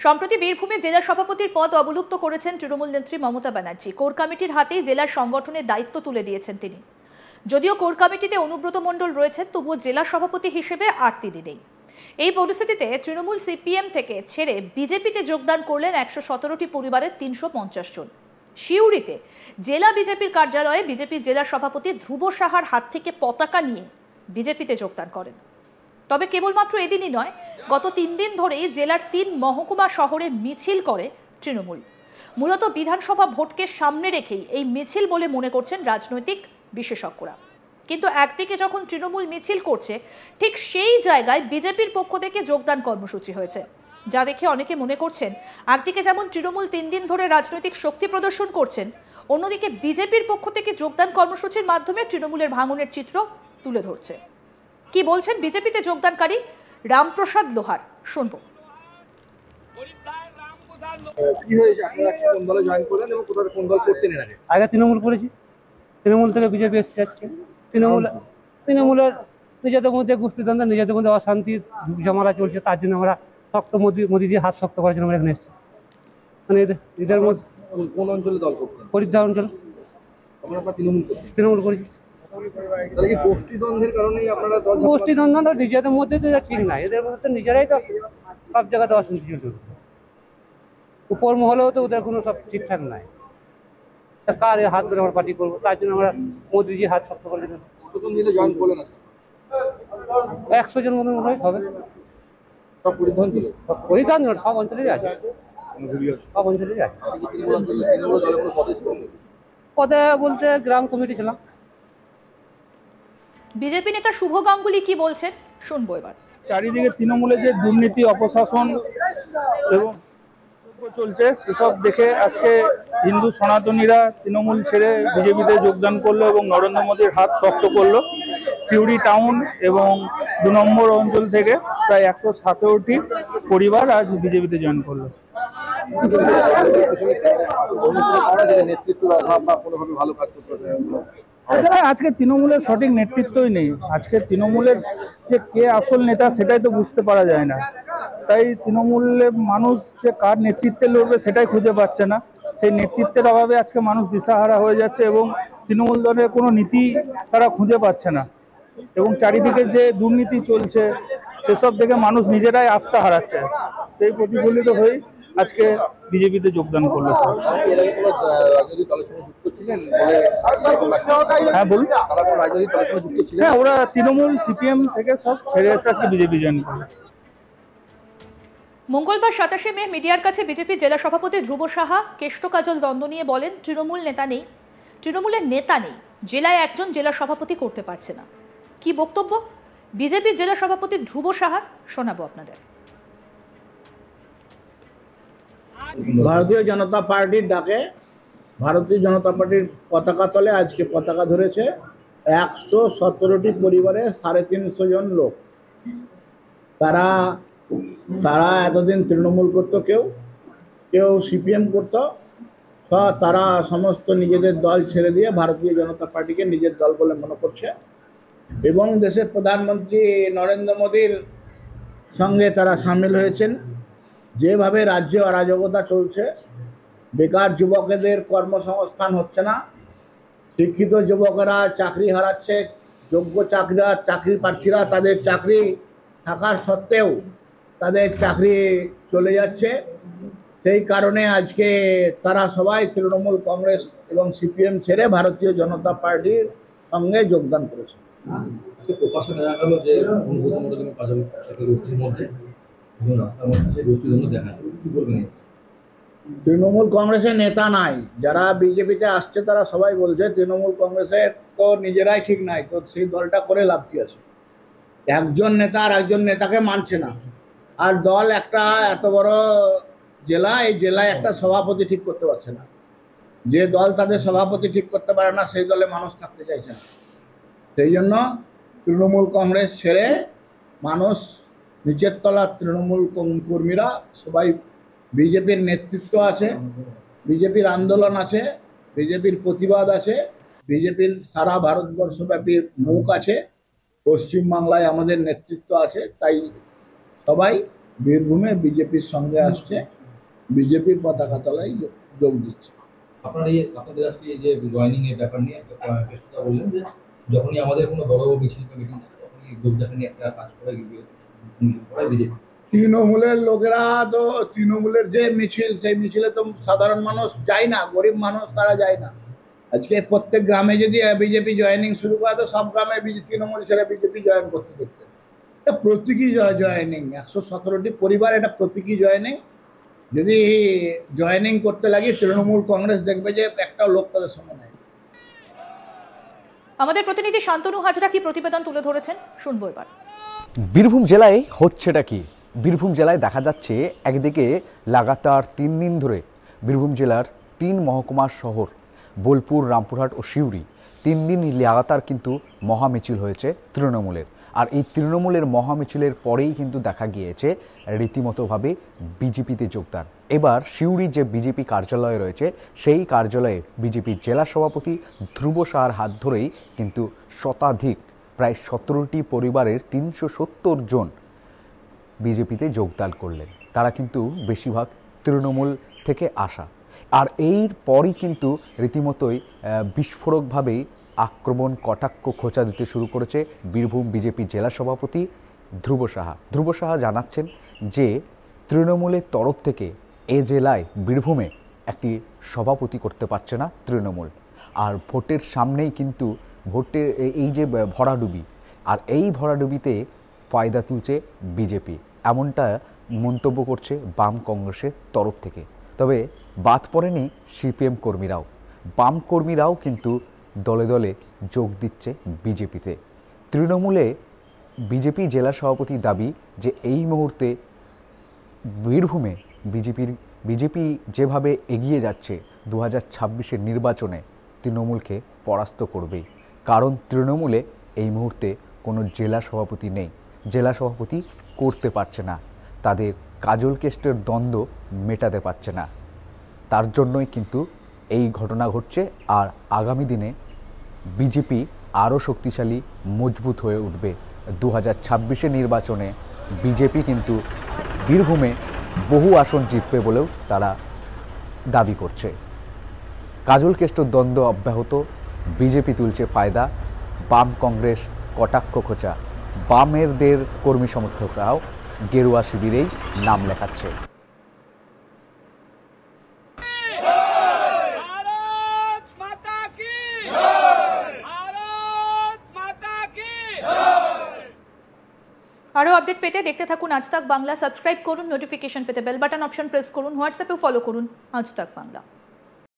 সম্প্রতি বীরভূমে জেলা সভাপতির পদ অবলুপ্ত করেছেন তৃণমূল নেত্রী মমতা ব্যানার্জি। কোর কমিটির হাতেই জেলার সংগঠনের দায়িত্ব তুলে দিয়েছেন তিনি। যদিও কোর কমিটিতে অনুব্রত মণ্ডল রয়েছেন, তবুও জেলা সভাপতি হিসেবে আর তিনি নেই। এই পরিস্থিতিতে তৃণমূল সিপিএম থেকে ছেড়ে বিজেপিতে যোগদান করলেন ১১৭টি পরিবারের ৩৫০ জন। সিউড়িতে জেলা বিজেপির কার্যালয়ে বিজেপির জেলা সভাপতি ধ্রুব সাহার হাত থেকে পতাকা নিয়ে বিজেপিতে যোগদান করেন। তবে কেবলমাত্র এদিনই নয়, গত ৩ দিন ধরেই জেলার ৩ মহকুমা শহরে মিছিল করে তৃণমূল। মূলত বিধানসভা ভোটকে সামনে রেখেই এই মিছিল বলে মনে করছেন রাজনৈতিক বিশেষজ্ঞরা। কিন্তু একদিকে যখন তৃণমূল মিছিল করছে, ঠিক সেই জায়গায় বিজেপির পক্ষ থেকে যোগদান কর্মসূচি হয়েছে, যা দেখে অনেকে মনে করছেন একদিকে যেমন তৃণমূল ৩ দিন ধরে রাজনৈতিক শক্তি প্রদর্শন করছেন, অন্যদিকে বিজেপির পক্ষ থেকে যোগদান কর্মসূচির মাধ্যমে তৃণমূলের ভাঙনের চিত্র তুলে ধরছে। কি বলছেন বিজেপিতে যোগদানকারী রামপ্রসাদ লোহার, শুনব। আগে তৃণমূল করেছি, তৃণমূল থেকে বিজেপি এসছে। আজকে তৃণমূলের নিজেদের মধ্যে গোষ্ঠীদ্বন্দ্ব, নিজেদের মধ্যে অশান্তি ঝামেলা চলছে, তার জন্য আমরা শক্ত মোদি দিয়ে হাত শক্ত করার জন্য আমরা এখানে এসেছি। মানে এদের মধ্যে কোন অঞ্চলে দল করছেন? হরিদ্বার অঞ্চল। তৃণমূল করেছি। গোষ্ঠীদ্বন্দ্ব তো নিজেদের মধ্যে তো ঠিক নাই, এদের মধ্যে তো নিজেরাই তো সব জায়গাতে অশান্তি চলছে। উপর মহলেও তো ওদের কোনো সব ঠিকঠাক নাই। কার হাত ধরে আমরা পার্টি করবো, তার জন্য আমরা মোদিজি হাত শক্ত করে দিলাম। 100 জন মনে হয় হবে। পরিধান সব অঞ্চলেরই আছে, সব অঞ্চলেরই আছে। পদে বলতে গ্রাম কমিটি ছিলাম। বিজেপি নেতা শুভ গাঙ্গুলি কি বলছেন শুনবো এবার। চারিদিকে তৃণমূলের যে দুর্নীতি, অপশাসন এবং চলছে, সেসব দেখে আজকে হিন্দু সনাতনীরা তৃণমূল ছেড়ে বিজেপিতে যোগদান করলো এবং নরেন্দ্র মোদীর হাত শক্ত করলো। সিউড়ি টাউন এবং 2 নম্বর অঞ্চল থেকে প্রায় 117টি পরিবার আজ বিজেপিতে জয়েন করলো। আজকে তৃণমূলের সঠিক নেতৃত্বই নেই। আজকে তৃণমূলের যে কে আসল নেতা সেটাই তো বুঝতে পারা যায় না। তাই তৃণমূলের মানুষ যে কার নেতৃত্বে লড়বে সেটাই খুঁজে পাচ্ছে না। সেই নেতৃত্বের অভাবে আজকে মানুষ দিশাহারা হয়ে যাচ্ছে এবং তৃণমূল দলের কোনো নীতি তারা খুঁজে পাচ্ছে না। এবং চারিদিকে যে দুর্নীতি চলছে সেসব দেখে মানুষ নিজেরাই আস্থা হারাচ্ছে। সেই প্রতিফলিত হয়ে আজকে বিজেপিতে যোগদান করলো। হ্যাঁ বলুন। হ্যাঁ, ওরা তৃণমূল সিপিএম থেকে সব ছেড়ে এসে আজকে বিজেপি জয়েন করলো। মঙ্গলবার 27শে মে মিডিয়ার কাছে বিজেপির জেলা সভাপতি ধ্রুব সাহা কেষ্ট কাজল দ্বন্দ্ব নিয়ে বলেন, তৃণমূল নেতা নেই, তৃণমূলের নেতা নেই, জেলায় একজন জেলা সভাপতি করতে পারছে না। কি বক্তব্য বিজেপির জেলা সভাপতি ধ্রুব সাহার, শোনাবো আপনাদের। ভারতীয় জনতা পার্টির ডাকে ভারতীয় জনতা পার্টির পতাকা তলে আজকে পতাকা ধরেছে 117টি পরিবারে 350 জন লোক। তারা এতদিন তৃণমূল করতো, কেউ সিপিএম করতো। তারা সমস্ত নিজেদের দল ছেড়ে দিয়ে ভারতীয় জনতা পার্টিকে নিজের দল বলে মনে করছে এবং দেশের প্রধানমন্ত্রী নরেন্দ্র মোদীর সঙ্গে তারা সামিল হয়েছেন। যেভাবে রাজ্যে অরাজকতা চলছে, বেকার যুবকদের কর্মসংস্থান হচ্ছে না, শিক্ষিত যুবকেরা চাকরি হারাচ্ছে, যোগ্য চাকরি প্রার্থীরা তাদের চাকরি থাকার সত্ত্বেও তাদের চাকরি চলে যাচ্ছে। সেই কারণে আজকে তারা সবাই তৃণমূল কংগ্রেস এবং সিপিএম ছেড়ে ভারতীয় জনতা পার্টির সঙ্গে যোগদান করেছে। তৃণমূল কংগ্রেসের নেতা নাই। যারা বিজেপিতে আসছে তারা সবাই বলছে তৃণমূল কংগ্রেসের তো নিজেরাই ঠিক নাই, তো সেই দলটা করে লাভ কি আছে? একজন নেতা আর একজন নেতাকে মানছে না। আর দল একটা এত বড় জেলা, এই জেলায় একটা সভাপতি ঠিক করতে পারছে না। যে দল তাদের সভাপতি ঠিক করতে পারে না সেই দলে মানুষ থাকতে চাইছে না। সেই জন্য তৃণমূল কংগ্রেস ছেড়ে মানুষ, নিচের তলার তৃণমূল কর্মীরা সবাই, বিজেপির নেতৃত্ব আছে, বিজেপির আন্দোলন আছে, বিজেপির প্রতিবাদ আছে, বিজেপির সারা ভারতবর্ষব্যাপী মুখ আছে, পশ্চিমবাংলায় আমাদের নেতৃত্ব আছে। তাই সবাই বীরভূমে বিজেপির সঙ্গে আসছে, বিজেপির পতাকা তলায় যোগ দিচ্ছে। আপনাদের আজকে এই যে জয়েনিং এর ব্যাপার নিয়ে কেষ্টদা বললেন যে যখনই আমাদের কোনো বড় মিছিল বা মিটিং থাকে তখনই লোক দেখা নিয়ে একটা কাজ করে বিজেপি। তৃণমূলের লোকেরা তো, তৃণমূলের যে মিছিল, সেই মিছিলে তো সাধারণ মানুষ যায় না, গরিব মানুষ তারা যায় না। আজকে প্রত্যেক গ্রামে যদি বিজেপি জয়েনিং শুরু করে তো সব গ্রামে তৃণমূল ছেড়ে বিজেপি জয়েন করতে দেখতে। এটা প্রতীকী জয়েনিং, 117টি পরিবার, এটা প্রতীকী জয়েনিং। যদি জয়েনিং করতে লাগে তৃণমূল কংগ্রেস দেখবে যে একটাও লোক তাদের সঙ্গে নেই। আমাদের প্রতিনিধি শান্তনু হাজরা কি প্রতিবেদন তুলে ধরেছেন শুনবো এবার। বীরভূম জেলায় হচ্ছেটা কি? বীরভূম জেলায় দেখা যাচ্ছে একদিকে লাগাতার 3 দিন ধরে বীরভূম জেলার 3 মহকুমার শহর বোলপুর, রামপুরহাট ও সিউড়ি 3 দিন লাগাতার কিন্তু মহামিছিল হয়েছে তৃণমূলের। আর এই তৃণমূলের মহামিছিলের পরেই কিন্তু দেখা গিয়েছে রীতিমতোভাবে বিজেপিতে যোগদান। এবার সিউড়ির যে বিজেপি কার্যালয় রয়েছে সেই কার্যালয়ে বিজেপির জেলা সভাপতি ধ্রুব সাহার হাত ধরেই কিন্তু শতাধিক প্রায় 17টি পরিবারের 370 জন বিজেপিতে যোগদান করলেন। তারা কিন্তু বেশিরভাগ তৃণমূল থেকে আসা। আর এর পরই কিন্তু রীতিমতোই বিস্ফোরকভাবেই আক্রমণ, কটাক্ষ, খোঁচা দিতে শুরু করেছে বীরভূম বিজেপির জেলা সভাপতি ধ্রুব সাহা। ধ্রুব সাহা জানাচ্ছেন যে তৃণমূলের তরফ থেকে এ জেলায় বীরভূমে একটি সভাপতি করতে পারছে না তৃণমূল। আর ভোটের সামনেই কিন্তু ভোটের এই যে ভরাডুবি, আর এই ভরাডুবিতে ফায়দা তুলছে বিজেপি, এমনটা মন্তব্য করছে বাম কংগ্রেসের তরফ থেকে। তবে বাদ পড়েনি সিপিএম কর্মীরাও। বাম কর্মীরাও কিন্তু দলে দলে যোগ দিচ্ছে বিজেপিতে। তৃণমূলে বিজেপি জেলা সভাপতির দাবি যে এই মুহূর্তে বীরভূমে বিজেপি যেভাবে এগিয়ে যাচ্ছে 2026-এর নির্বাচনে তৃণমূলকে পরাস্ত করবেই। কারণ তৃণমূলে এই মুহূর্তে কোনো জেলা সভাপতি নেই, জেলা সভাপতি করতে পারছে না, তাদের কাজল কেস্টের দ্বন্দ্ব মেটাতে পারছে না। তার জন্যই কিন্তু এই ঘটনা ঘটছে। আর আগামী দিনে বিজেপি আরও শক্তিশালী, মজবুত হয়ে উঠবে। 2026-এর নির্বাচনে বিজেপি কিন্তু বীরভূমে বহু আসন জিতবে বলেও তারা দাবি করছে। কাজল কেষ্টর দ্বন্দ্ব অব্যাহত, বিজেপি তুলছে ফায়দা, বাম কংগ্রেস কটাক্ষ খোঁচা, বামেরদের কর্মী সমর্থকরাও গেরুয়া শিবিরেই নাম লেখাচ্ছে। আরও আপডেট পেতে দেখতে থাকুন আজ তাক বাংলা। সাবস্ক্রাইব করুন, নোটিফিকেশন পেতে বেল বাটন অপশন প্রেস করুন, হোয়াটসঅ্যাপেও ফলো করুন আজ তাক বাংলা।